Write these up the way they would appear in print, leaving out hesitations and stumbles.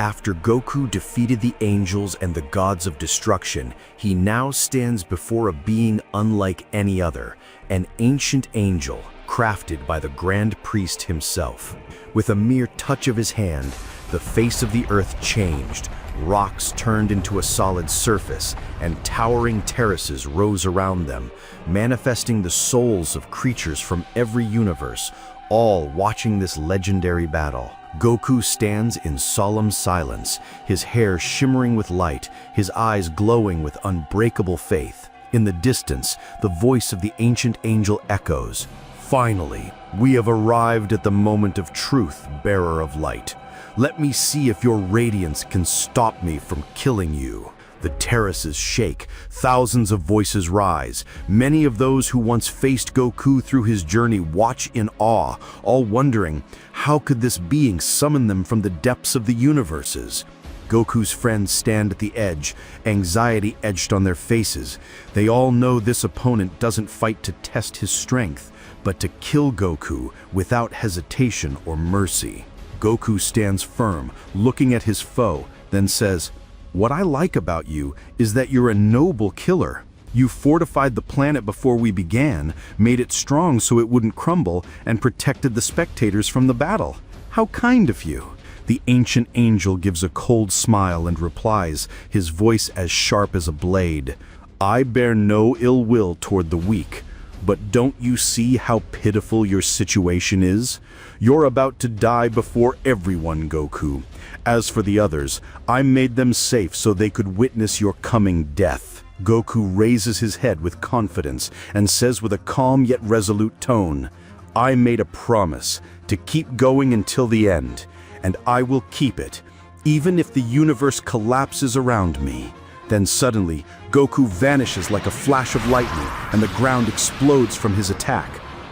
After Goku defeated the angels and the gods of destruction, he now stands before a being unlike any other, an ancient angel crafted by the Grand Priest himself. With a mere touch of his hand, the face of the earth changed, rocks turned into a solid surface, and towering terraces rose around them, manifesting the souls of creatures from every universe, all watching this legendary battle. Goku stands in solemn silence, his hair shimmering with light, his eyes glowing with unbreakable faith. In the distance, the voice of the ancient angel echoes, "Finally, we have arrived at the moment of truth, bearer of light. Let me see if your radiance can stop me from killing you." The terraces shake, thousands of voices rise. Many of those who once faced Goku through his journey watch in awe, all wondering, how could this being summon them from the depths of the universes? Goku's friends stand at the edge, anxiety etched on their faces. They all know this opponent doesn't fight to test his strength, but to kill Goku without hesitation or mercy. Goku stands firm, looking at his foe, then says, "What I like about you is that you're a noble killer. You fortified the planet before we began, made it strong so it wouldn't crumble, and protected the spectators from the battle. How kind of you." The ancient angel gives a cold smile and replies, his voice as sharp as a blade, "I bear no ill will toward the weak. But don't you see how pitiful your situation is? You're about to die before everyone, Goku. As for the others, I made them safe so they could witness your coming death." Goku raises his head with confidence and says with a calm yet resolute tone, "I made a promise to keep going until the end, and I will keep it, even if the universe collapses around me." Then suddenly, Goku vanishes like a flash of lightning, and the ground explodes from his attack.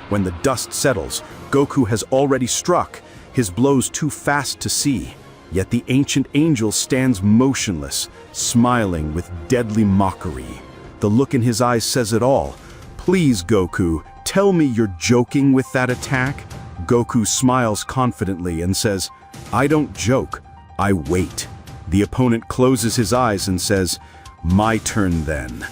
When the dust settles, Goku has already struck, his blows too fast to see. Yet the ancient angel stands motionless, smiling with deadly mockery. The look in his eyes says it all. "Please, Goku, tell me you're joking with that attack?" Goku smiles confidently and says, "I don't joke, I wait." The opponent closes his eyes and says, "My turn then."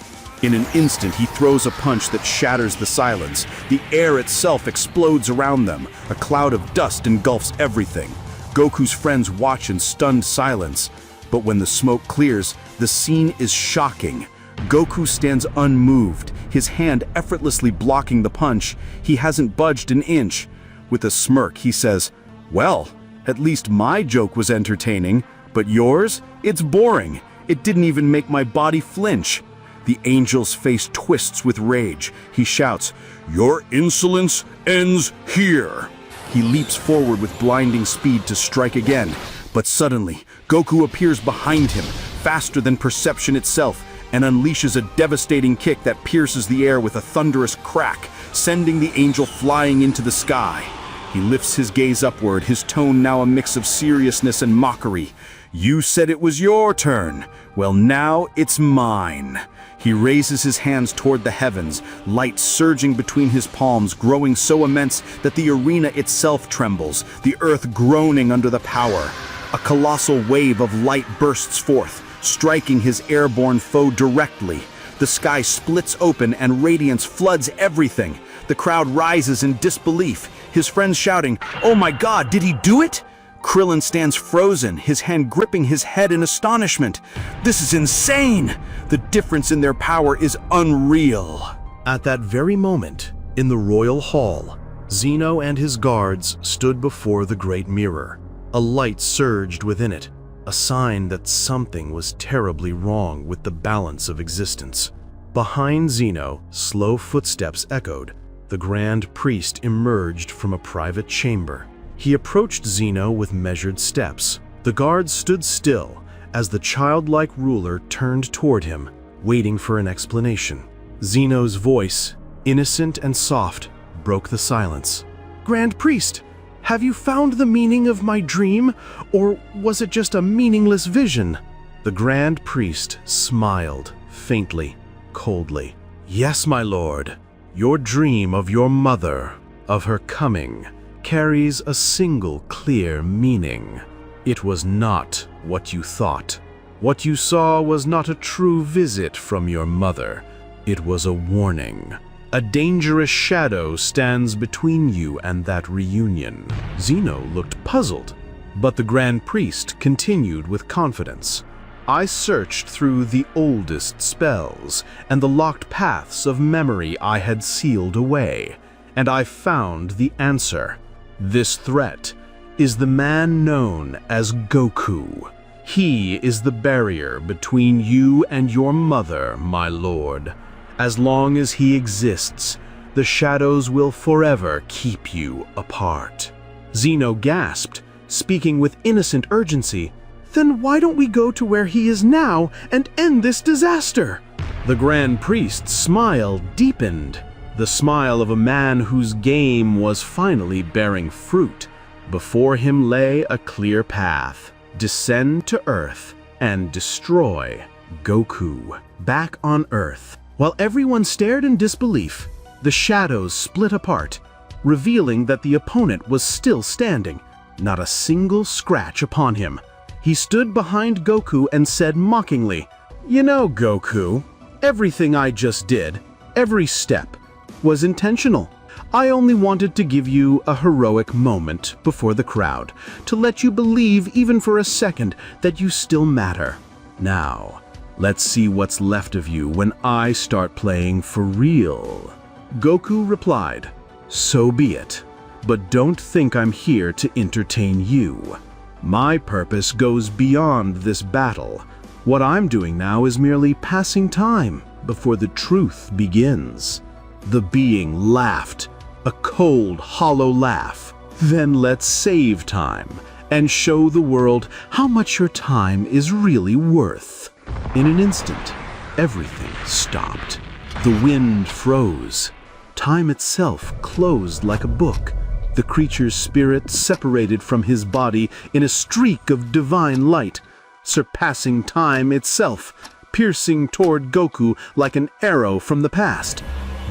In an instant, he throws a punch that shatters the silence. The air itself explodes around them. A cloud of dust engulfs everything. Goku's friends watch in stunned silence. But when the smoke clears, the scene is shocking. Goku stands unmoved, his hand effortlessly blocking the punch. He hasn't budged an inch. With a smirk, he says, "Well, at least my joke was entertaining. But yours? It's boring. It didn't even make my body flinch." The angel's face twists with rage. He shouts, "Your insolence ends here." He leaps forward with blinding speed to strike again. But suddenly, Goku appears behind him, faster than perception itself, and unleashes a devastating kick that pierces the air with a thunderous crack, sending the angel flying into the sky. He lifts his gaze upward, his tone now a mix of seriousness and mockery. "You said it was your turn. Well, now it's mine." He raises his hands toward the heavens, light surging between his palms, growing so immense that the arena itself trembles, the earth groaning under the power. A colossal wave of light bursts forth, striking his airborne foe directly. The sky splits open and radiance floods everything. The crowd rises in disbelief, his friends shouting, "Oh my God, did he do it?" Krillin stands frozen, his hand gripping his head in astonishment. "This is insane! The difference in their power is unreal." At that very moment, in the royal hall, Zeno and his guards stood before the great mirror. A light surged within it, a sign that something was terribly wrong with the balance of existence. Behind Zeno, slow footsteps echoed. The Grand Priest emerged from a private chamber. He approached Zeno with measured steps. The guards stood still as the childlike ruler turned toward him, waiting for an explanation. Zeno's voice, innocent and soft, broke the silence. "Grand Priest, have you found the meaning of my dream, or was it just a meaningless vision?" The Grand Priest smiled, faintly, coldly. "Yes, my lord. Your dream of your mother, of her coming, carries a single clear meaning. It was not what you thought. What you saw was not a true visit from your mother. It was a warning. A dangerous shadow stands between you and that reunion. Zeno looked puzzled, but the Grand Priest continued with confidence. I searched through the oldest spells and the locked paths of memory I had sealed away, and I found the answer. This threat is the man known as Goku. He is the barrier between you and your mother, my lord. As long as he exists, the shadows will forever keep you apart. Zeno gasped, speaking with innocent urgency. Then why don't we go to where he is now and end this disaster? The Grand Priest's smile deepened, the smile of a man whose game was finally bearing fruit. Before him lay a clear path: descend to Earth and destroy Goku. Back on Earth, while everyone stared in disbelief, the shadows split apart, revealing that the opponent was still standing, not a single scratch upon him. He stood behind Goku and said mockingly, "You know, Goku, everything I just did, every step, was intentional. I only wanted to give you a heroic moment before the crowd, to let you believe even for a second that you still matter. Now, let's see what's left of you when I start playing for real." Goku replied, "So be it, but don't think I'm here to entertain you. My purpose goes beyond this battle. What I'm doing now is merely passing time before the truth begins." The being laughed, a cold, hollow laugh. "Then let's save time and show the world how much your time is really worth." In an instant, everything stopped. The wind froze. Time itself closed like a book. The creature's spirit separated from his body in a streak of divine light, surpassing time itself, piercing toward Goku like an arrow from the past.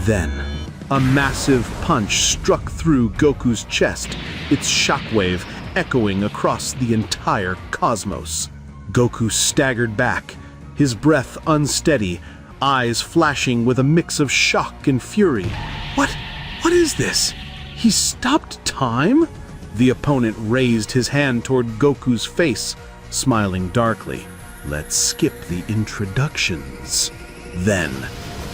Then, a massive punch struck through Goku's chest, its shockwave echoing across the entire cosmos. Goku staggered back, his breath unsteady, eyes flashing with a mix of shock and fury. What is this? He stopped time? The opponent raised his hand toward Goku's face, smiling darkly. Let's skip the introductions. Then,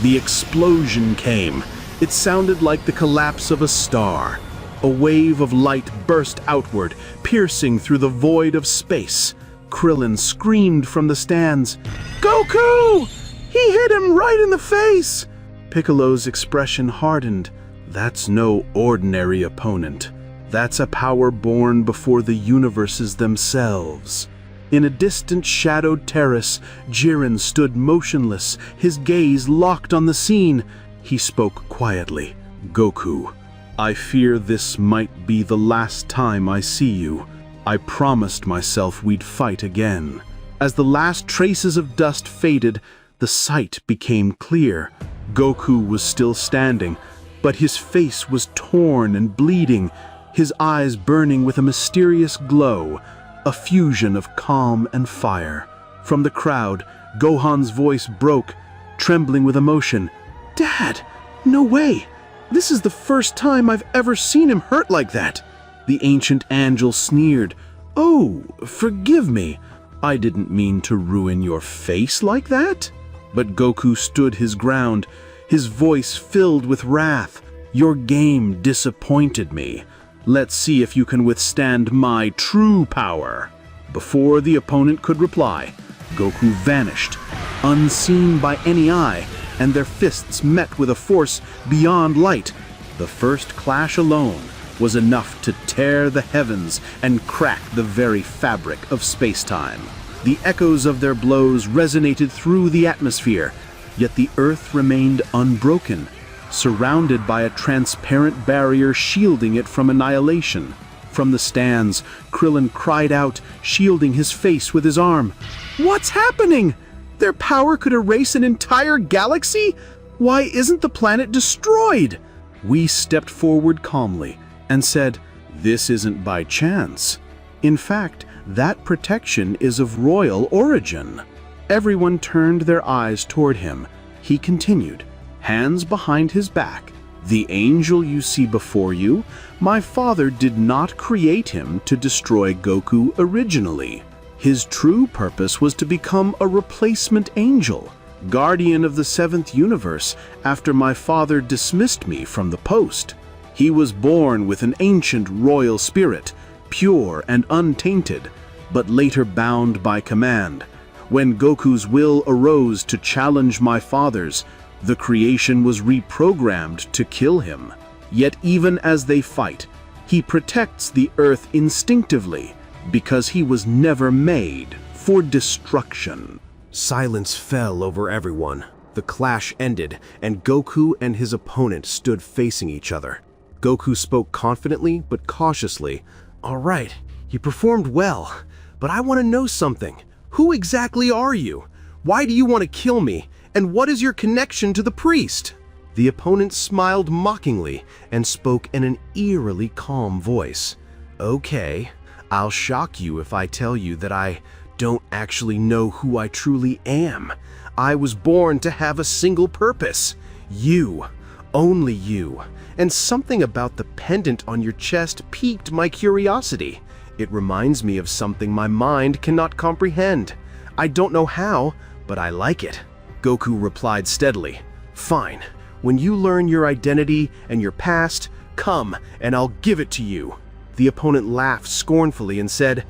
the explosion came. It sounded like the collapse of a star. A wave of light burst outward, piercing through the void of space. Krillin screamed from the stands, "Goku! He hit him right in the face!" Piccolo's expression hardened. That's no ordinary opponent. That's a power born before the universes themselves. In a distant shadowed terrace, Jiren stood motionless, his gaze locked on the scene. He spoke quietly. "Goku, I fear this might be the last time I see you. I promised myself we'd fight again." As the last traces of dust faded, the sight became clear. Goku was still standing, but his face was torn and bleeding, his eyes burning with a mysterious glow, a fusion of calm and fire. From the crowd, Gohan's voice broke, trembling with emotion. "Dad, no way! This is the first time I've ever seen him hurt like that." The ancient angel sneered. "Oh, forgive me. I didn't mean to ruin your face like that." But Goku stood his ground, his voice filled with wrath. "Your game disappointed me. Let's see if you can withstand my true power." Before the opponent could reply, Goku vanished, unseen by any eye, and their fists met with a force beyond light. The first clash alone was enough to tear the heavens and crack the very fabric of space-time. The echoes of their blows resonated through the atmosphere, yet the earth remained unbroken, surrounded by a transparent barrier shielding it from annihilation. From the stands, Krillin cried out, shielding his face with his arm. "What's happening? Their power could erase an entire galaxy? Why isn't the planet destroyed?" We stepped forward calmly and said, "This isn't by chance. In fact, That protection is of royal origin." Everyone turned their eyes toward him. He continued, hands behind his back, "The angel you see before you, my father did not create him to destroy Goku originally. His true purpose was to become a replacement angel, guardian of the seventh universe, after my father dismissed me from the post. He was born with an ancient royal spirit, pure and untainted, but later bound by command. When Goku's will arose to challenge my father's, the creation was reprogrammed to kill him. Yet even as they fight, he protects the Earth instinctively, because he was never made for destruction." Silence fell over everyone. The clash ended, and Goku and his opponent stood facing each other. Goku spoke confidently but cautiously. "All right, you performed well, but I want to know something. Who exactly are you? Why do you want to kill me? And what is your connection to the priest?" The opponent smiled mockingly and spoke in an eerily calm voice. "Okay, I'll shock you if I tell you that I don't actually know who I truly am. I was born to have a single purpose. You. Only you. And something about the pendant on your chest piqued my curiosity. It reminds me of something my mind cannot comprehend. I don't know how, but I like it." Goku replied steadily. "Fine. When you learn your identity and your past, come and I'll give it to you." The opponent laughed scornfully and said,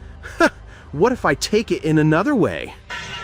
"What if I take it in another way?"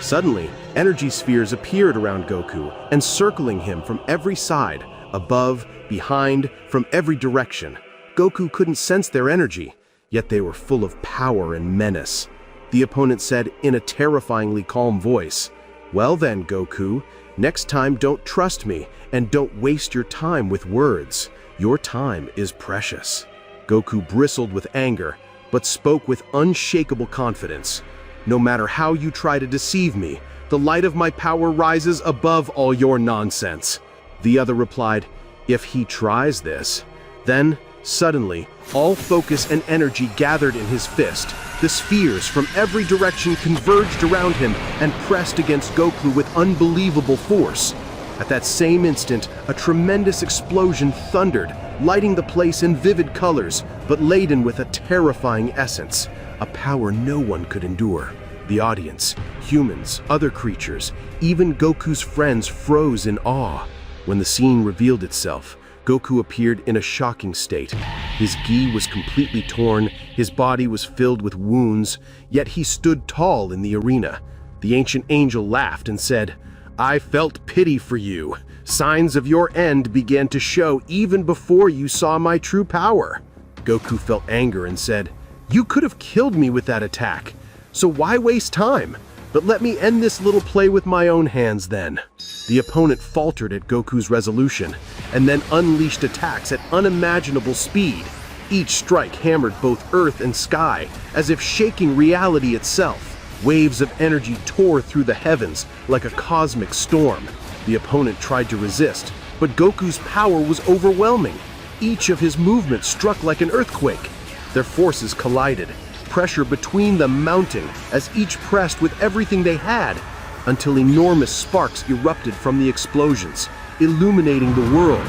Suddenly, energy spheres appeared around Goku, encircling him from every side, above, behind, from every direction. Goku couldn't sense their energy, yet they were full of power and menace. The opponent said in a terrifyingly calm voice, "Well then, Goku, next time don't trust me and don't waste your time with words. Your time is precious." Goku bristled with anger, but spoke with unshakable confidence. "No matter how you try to deceive me, the light of my power rises above all your nonsense." The other replied, "If he tries this." Then, suddenly, all focus and energy gathered in his fist. The spheres from every direction converged around him and pressed against Goku with unbelievable force. At that same instant, a tremendous explosion thundered, lighting the place in vivid colors, but laden with a terrifying essence, a power no one could endure. The audience, humans, other creatures, even Goku's friends froze in awe. When the scene revealed itself, Goku appeared in a shocking state. His gi was completely torn, his body was filled with wounds, yet he stood tall in the arena. The ancient angel laughed and said, "I felt pity for you. Signs of your end began to show even before you saw my true power." Goku felt anger and said, "You could have killed me with that attack. So why waste time? But let me end this little play with my own hands then." The opponent faltered at Goku's resolution, and then unleashed attacks at unimaginable speed. Each strike hammered both earth and sky, as if shaking reality itself. Waves of energy tore through the heavens like a cosmic storm. The opponent tried to resist, but Goku's power was overwhelming. Each of his movements struck like an earthquake. Their forces collided, pressure between them mounting as each pressed with everything they had, until enormous sparks erupted from the explosions, illuminating the world.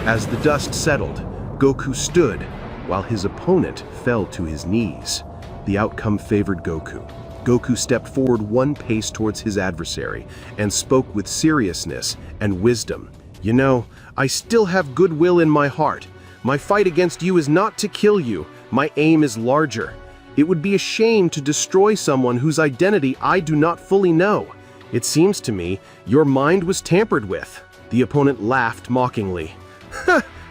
As the dust settled, Goku stood, while his opponent fell to his knees. The outcome favored Goku. Goku stepped forward one pace towards his adversary and spoke with seriousness and wisdom. "You know, I still have goodwill in my heart. My fight against you is not to kill you. My aim is larger. It would be a shame to destroy someone whose identity I do not fully know. It seems to me your mind was tampered with." The opponent laughed mockingly.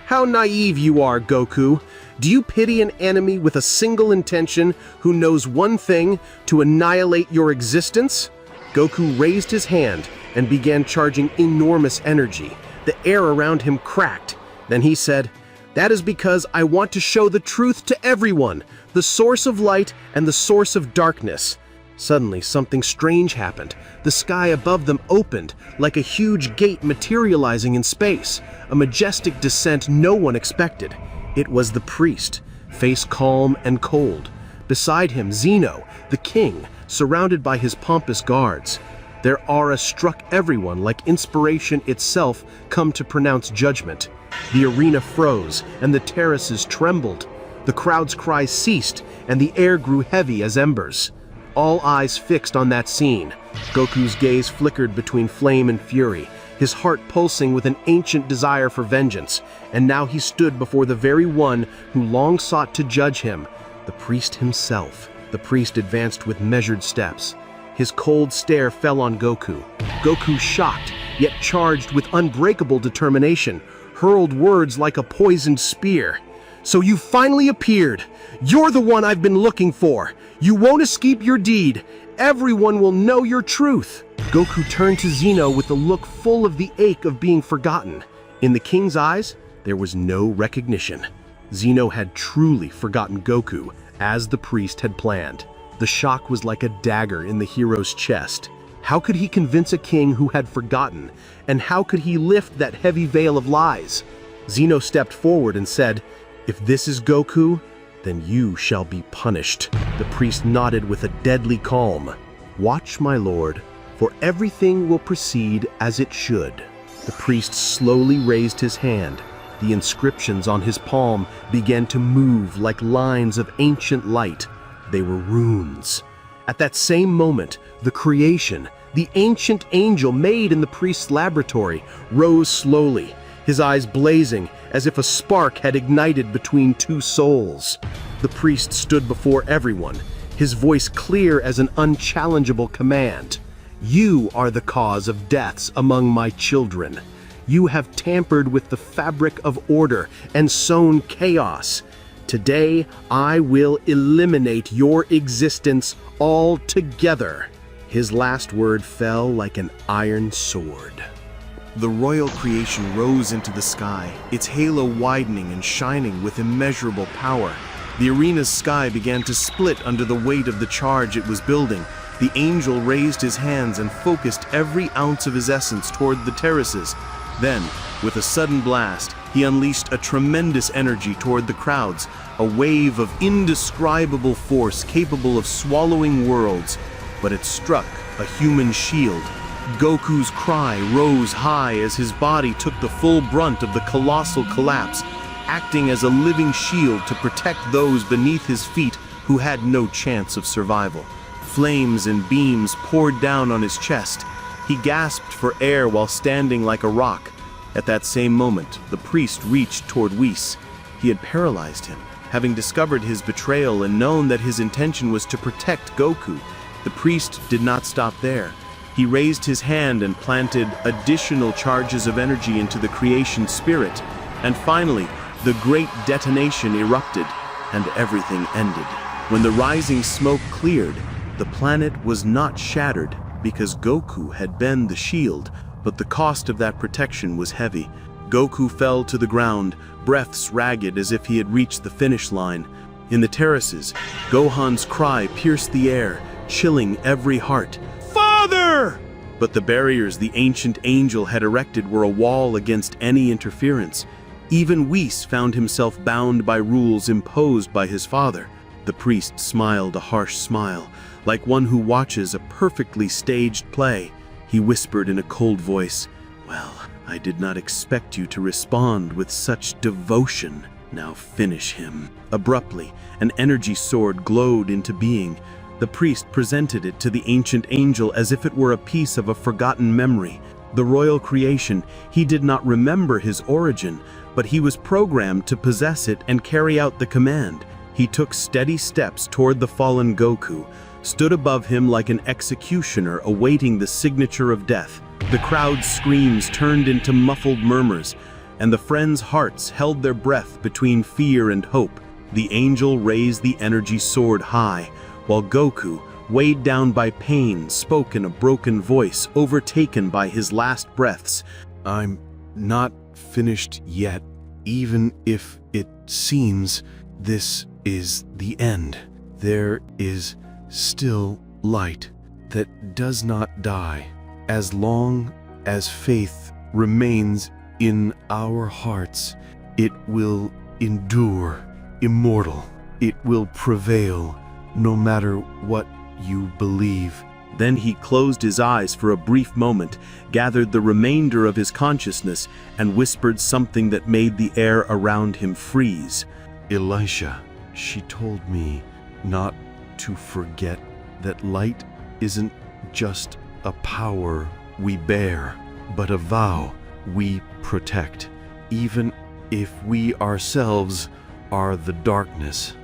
"How naive you are, Goku. Do you pity an enemy with a single intention who knows one thing, to annihilate your existence?" Goku raised his hand and began charging enormous energy. The air around him cracked. Then he said, "That is because I want to show the truth to everyone, the source of light and the source of darkness." Suddenly, something strange happened. The sky above them opened, like a huge gate materializing in space, a majestic descent no one expected. It was the priest, face calm and cold, Beside him, Zeno, the king, surrounded by his pompous guards. Their aura struck everyone like inspiration itself come to pronounce judgment. The arena froze, and the terraces trembled. The crowd's cries ceased, and the air grew heavy as embers. All eyes fixed on that scene. Goku's gaze flickered between flame and fury, his heart pulsing with an ancient desire for vengeance, and now he stood before the very one who long sought to judge him, the priest himself. The priest advanced with measured steps. His cold stare fell on Goku. Goku, shocked, yet charged with unbreakable determination, hurled words like a poisoned spear. "So you finally appeared. You're the one I've been looking for. You won't escape your deed. Everyone will know your truth." Goku turned to Zeno with a look full of the ache of being forgotten. In the king's eyes, there was no recognition. Zeno had truly forgotten Goku, as the priest had planned. The shock was like a dagger in the hero's chest. How could he convince a king who had forgotten? And how could he lift that heavy veil of lies? Zeno stepped forward and said, "If this is Goku, then you shall be punished." The priest nodded with a deadly calm. "Watch, my lord, for everything will proceed as it should." The priest slowly raised his hand. The inscriptions on his palm began to move like lines of ancient light. They were runes. At that same moment, the creation, the ancient angel made in the priest's laboratory, rose slowly, his eyes blazing as if a spark had ignited between two souls. The priest stood before everyone, his voice clear as an unchallengeable command. "You are the cause of deaths among my children. You have tampered with the fabric of order and sown chaos. Today, I will eliminate your existence altogether." His last word fell like an iron sword. The royal creation rose into the sky, its halo widening and shining with immeasurable power. The arena's sky began to split under the weight of the charge it was building. The angel raised his hands and focused every ounce of his essence toward the terraces. Then, with a sudden blast, he unleashed a tremendous energy toward the crowds, a wave of indescribable force capable of swallowing worlds. But it struck a human shield. Goku's cry rose high as his body took the full brunt of the colossal collapse, acting as a living shield to protect those beneath his feet who had no chance of survival. Flames and beams poured down on his chest. He gasped for air while standing like a rock. At that same moment, the priest reached toward Whis. He had paralyzed him, having discovered his betrayal and known that his intention was to protect Goku. The priest did not stop there. He raised his hand and planted additional charges of energy into the creation spirit. And finally, the great detonation erupted, and everything ended. When the rising smoke cleared, the planet was not shattered because Goku had been the shield, but the cost of that protection was heavy. Goku fell to the ground, breaths ragged as if he had reached the finish line. In the terraces, Gohan's cry pierced the air, chilling every heart. "Father!" But the barriers the ancient angel had erected were a wall against any interference. Even Whis found himself bound by rules imposed by his father. The priest smiled a harsh smile, like one who watches a perfectly staged play. He whispered in a cold voice, "Well, I did not expect you to respond with such devotion. Now finish him." Abruptly, an energy sword glowed into being. The priest presented it to the ancient angel as if it were a piece of a forgotten memory. The royal creation, he did not remember his origin, but he was programmed to possess it and carry out the command. He took steady steps toward the fallen Goku, stood above him like an executioner awaiting the signature of death. The crowd's screams turned into muffled murmurs, and the friends' hearts held their breath between fear and hope. The angel raised the energy sword high, while Goku, weighed down by pain, spoke in a broken voice, overtaken by his last breaths. "I'm not finished yet, even if it seems this is the end. There is still light that does not die. As long as faith remains in our hearts, it will endure, immortal. It will prevail no matter what you believe. Then he closed his eyes for a brief moment, gathered the remainder of his consciousness, and whispered something that made the air around him freeze. Elisha, she told me not to forget that light isn't just a power we bear, but a vow we protect, even if we ourselves are the darkness.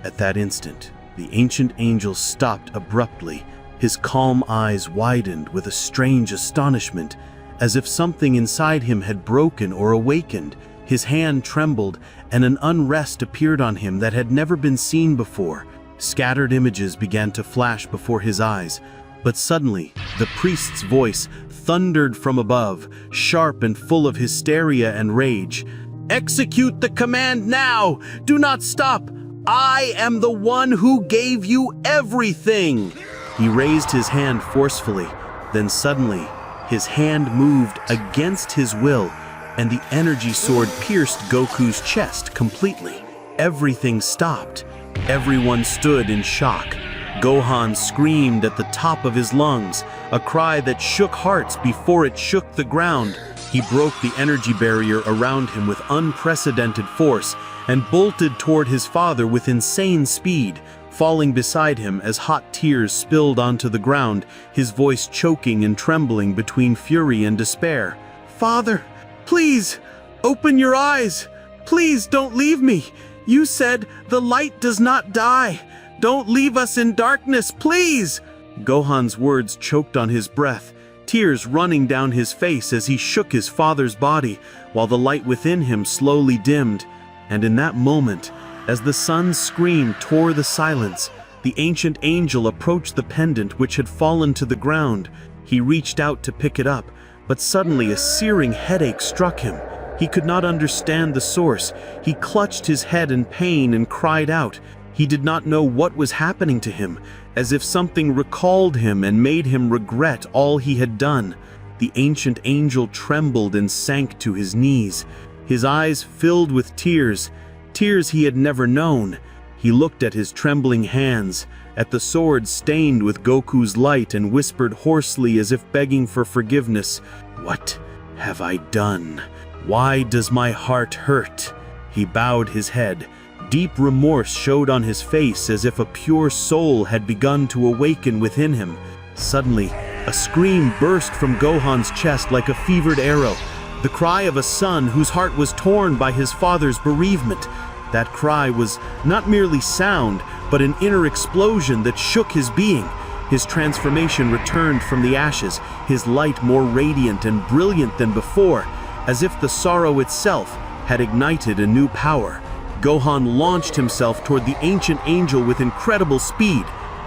At that instant, the ancient angel stopped abruptly. His calm eyes widened with a strange astonishment, as if something inside him had broken or awakened. His hand trembled, and an unrest appeared on him that had never been seen before. Scattered images began to flash before his eyes, but suddenly the priest's voice thundered from above, sharp and full of hysteria and rage. "Execute the command now! Do not stop! I am the one who gave you everything!" He raised his hand forcefully. Then suddenly, his hand moved against his will, and the energy sword pierced Goku's chest completely. Everything stopped. Everyone stood in shock. Gohan screamed at the top of his lungs, a cry that shook hearts before it shook the ground. He broke the energy barrier around him with unprecedented force and bolted toward his father with insane speed, falling beside him as hot tears spilled onto the ground, his voice choking and trembling between fury and despair. "Father, please, open your eyes. Please don't leave me. You said the light does not die. Don't leave us in darkness, please!" Gohan's words choked on his breath, tears running down his face as he shook his father's body, while the light within him slowly dimmed. And in that moment, as the sun's scream tore the silence, the ancient angel approached the pendant which had fallen to the ground. He reached out to pick it up, but suddenly a searing headache struck him. He could not understand the source. He clutched his head in pain and cried out. He did not know what was happening to him, as if something recalled him and made him regret all he had done. The ancient angel trembled and sank to his knees. His eyes filled with tears, tears he had never known. He looked at his trembling hands, at the sword stained with Goku's light, and whispered hoarsely as if begging for forgiveness, "What have I done? Why does my heart hurt?" He bowed his head. Deep remorse showed on his face, as if a pure soul had begun to awaken within him. Suddenly, a scream burst from Gohan's chest like a fevered arrow, the cry of a son whose heart was torn by his father's bereavement. That cry was not merely sound, but an inner explosion that shook his being. His transformation returned from the ashes, his light more radiant and brilliant than before, as if the sorrow itself had ignited a new power. Gohan launched himself toward the ancient angel with incredible speed.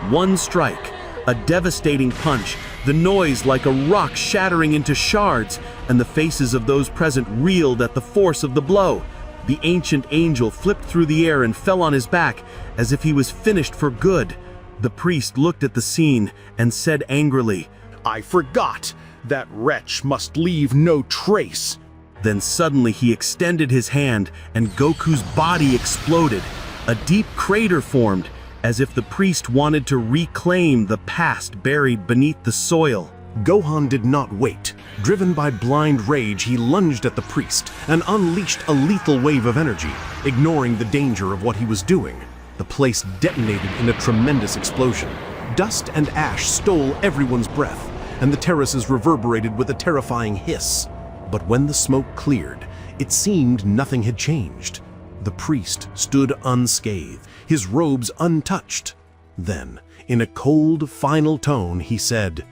One strike, a devastating punch, the noise like a rock shattering into shards, and the faces of those present reeled at the force of the blow. The ancient angel flipped through the air and fell on his back, as if he was finished for good. The priest looked at the scene and said angrily, "I forgot! That wretch must leave no trace." Then suddenly he extended his hand, and Goku's body exploded. A deep crater formed, as if the priest wanted to reclaim the past buried beneath the soil. Gohan did not wait. Driven by blind rage, he lunged at the priest and unleashed a lethal wave of energy, ignoring the danger of what he was doing. The place detonated in a tremendous explosion. Dust and ash stole everyone's breath, and the terraces reverberated with a terrifying hiss. But when the smoke cleared, it seemed nothing had changed. The priest stood unscathed, his robes untouched. Then, in a cold, final tone, he said,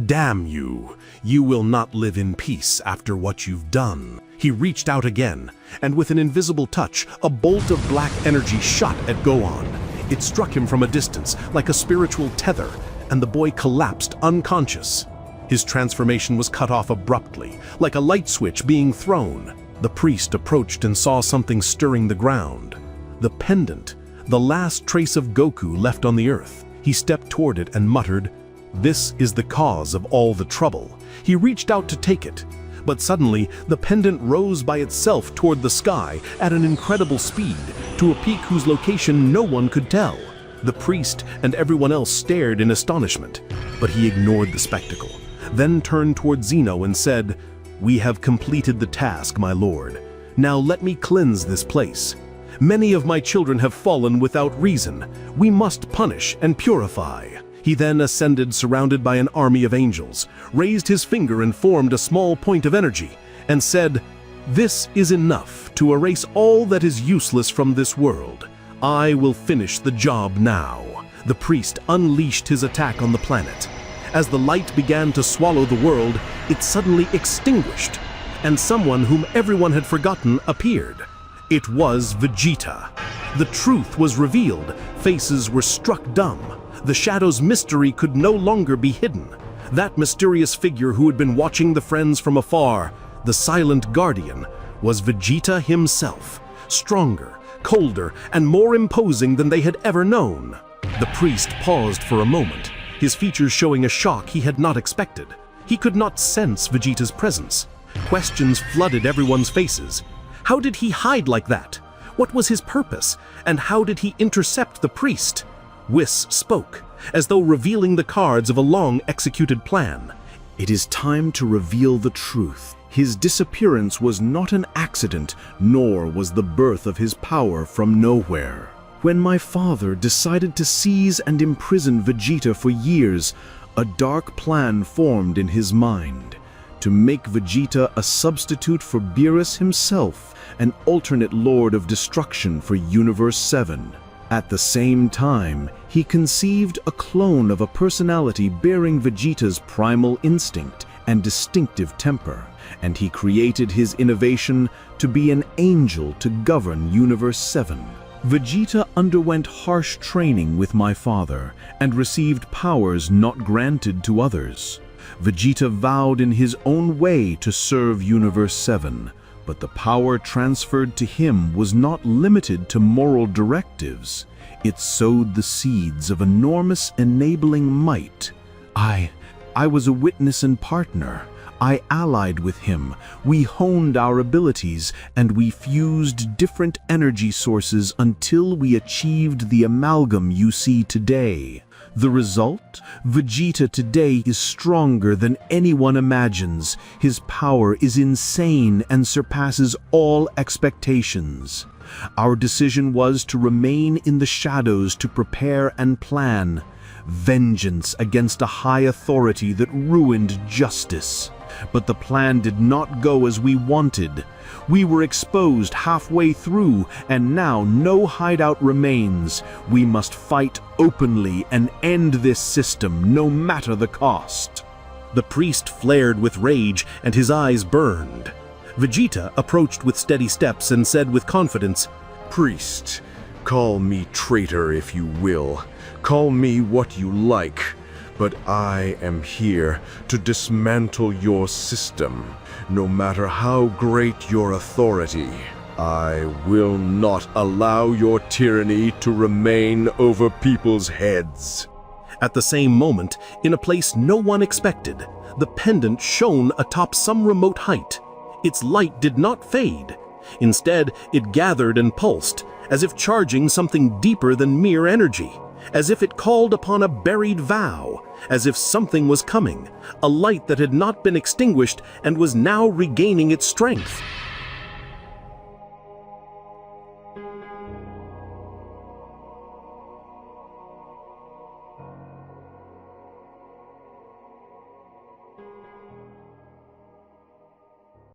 "Damn you! You will not live in peace after what you've done." He reached out again, and with an invisible touch, a bolt of black energy shot at Gohan. It struck him from a distance, like a spiritual tether, and the boy collapsed unconscious. His transformation was cut off abruptly, like a light switch being thrown. The priest approached and saw something stirring the ground. The pendant, the last trace of Goku left on the earth. He stepped toward it and muttered, "This is the cause of all the trouble." He reached out to take it, but suddenly the pendant rose by itself toward the sky at an incredible speed, to a peak whose location no one could tell. The priest and everyone else stared in astonishment, but he ignored the spectacle, then turned toward Zeno and said, "We have completed the task, my lord. Now let me cleanse this place. Many of my children have fallen without reason. We must punish and purify." He then ascended surrounded by an army of angels, raised his finger and formed a small point of energy, and said, "This is enough to erase all that is useless from this world. I will finish the job now." The priest unleashed his attack on the planet. As the light began to swallow the world, it suddenly extinguished, and someone whom everyone had forgotten appeared. It was Vegeta. The truth was revealed. Faces were struck dumb. The shadow's mystery could no longer be hidden. That mysterious figure who had been watching the friends from afar, the silent guardian, was Vegeta himself, stronger, colder, and more imposing than they had ever known. The priest paused for a moment, his features showing a shock he had not expected. He could not sense Vegeta's presence. Questions flooded everyone's faces. How did he hide like that? What was his purpose? And how did he intercept the priest? Whis spoke, as though revealing the cards of a long-executed plan. It is time to reveal the truth. His disappearance was not an accident, nor was the birth of his power from nowhere. When my father decided to seize and imprison Vegeta for years, a dark plan formed in his mind. To make Vegeta a substitute for Beerus himself, an alternate Lord of Destruction for Universe 7. At the same time, he conceived a clone of a personality bearing Vegeta's primal instinct and distinctive temper, and he created his innovation to be an angel to govern Universe 7. Vegeta underwent harsh training with my father and received powers not granted to others. Vegeta vowed in his own way to serve Universe 7, but the power transferred to him was not limited to moral directives. It sowed the seeds of enormous enabling might. I was a witness and partner. I allied with him. We honed our abilities, and we fused different energy sources until we achieved the amalgam you see today. The result? Vegeta today is stronger than anyone imagines. His power is insane and surpasses all expectations. Our decision was to remain in the shadows to prepare and plan vengeance against a high authority that ruined justice. But the plan did not go as we wanted. We were exposed halfway through, and now no hideout remains. We must fight openly and end this system, no matter the cost. The priest flared with rage, and his eyes burned. Vegeta approached with steady steps and said with confidence, Priest, call me traitor if you will. Call me what you like. But I am here to dismantle your system, no matter how great your authority. I will not allow your tyranny to remain over people's heads. At the same moment, in a place no one expected, the pendant shone atop some remote height. Its light did not fade. Instead, it gathered and pulsed, as if charging something deeper than mere energy, as if it called upon a buried vow, as if something was coming, a light that had not been extinguished and was now regaining its strength.